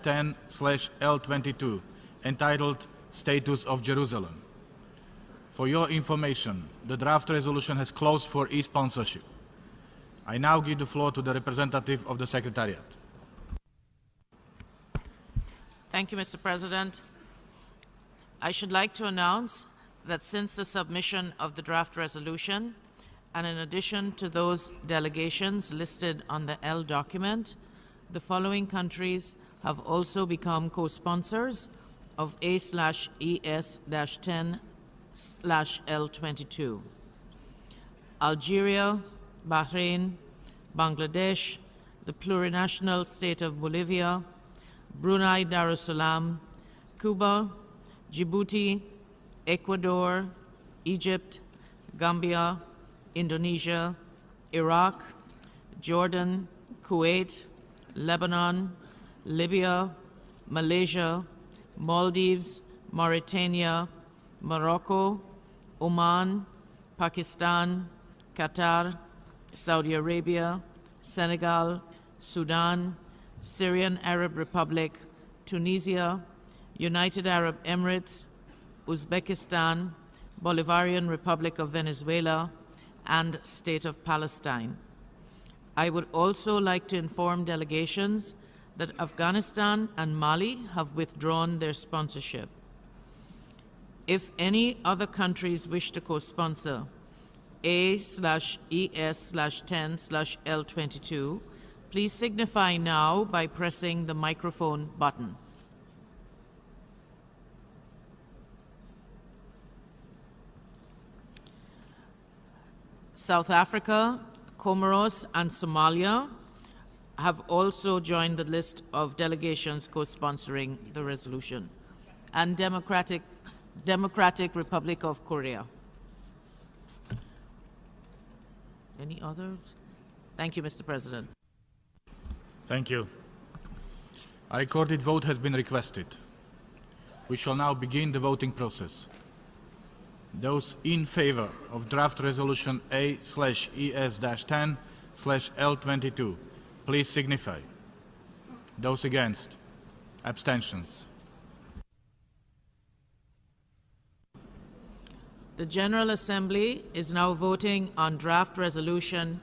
10/L22, entitled Status of Jerusalem. For your information, the draft resolution has closed for e-sponsorship. I now give the floor to the representative of the Secretariat. Thank you, Mr. President. I should like to announce that since the submission of the draft resolution, and in addition to those delegations listed on the L document, the following countries have also become co-sponsors of A/ES-10/L22. Algeria, Bahrain, Bangladesh, the plurinational state of Bolivia, Brunei Darussalam, Cuba, Djibouti, Ecuador, Egypt, Gambia, Indonesia, Iraq, Jordan, Kuwait, Lebanon, Libya, Malaysia, Maldives, Mauritania, Morocco, Oman, Pakistan, Qatar, Saudi Arabia, Senegal, Sudan, Syrian Arab Republic, Tunisia, United Arab Emirates, Uzbekistan, Bolivarian Republic of Venezuela, and State of Palestine. I would also like to inform delegations that Afghanistan and Mali have withdrawn their sponsorship. If any other countries wish to co-sponsor A/ES/10/L22, please signify now by pressing the microphone button. South Africa, Comoros, and Somalia have also joined the list of delegations co-sponsoring the resolution, and Democratic Republic of Korea. Any others? Thank you, Mr. President. Thank you. A recorded vote has been requested. We shall now begin the voting process. Those in favor of draft resolution A/ES-10/L22, please signify. Those against? Abstentions? The General Assembly is now voting on draft resolution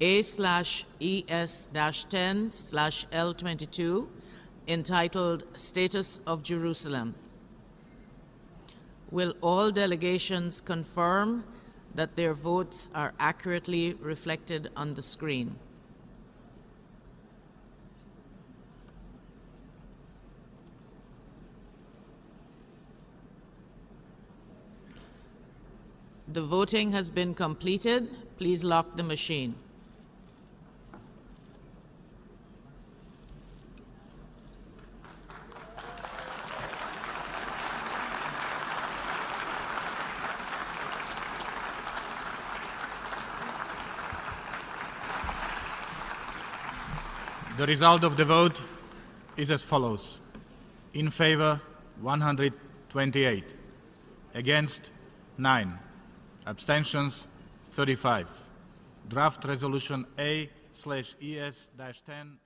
A/ES-10/L22, entitled Status of Jerusalem. Will all delegations confirm that their votes are accurately reflected on the screen? The voting has been completed. Please lock the machine. The result of the vote is as follows. In favor, 128. Against, 9. Abstentions, 35. Draft resolution A/ES-10/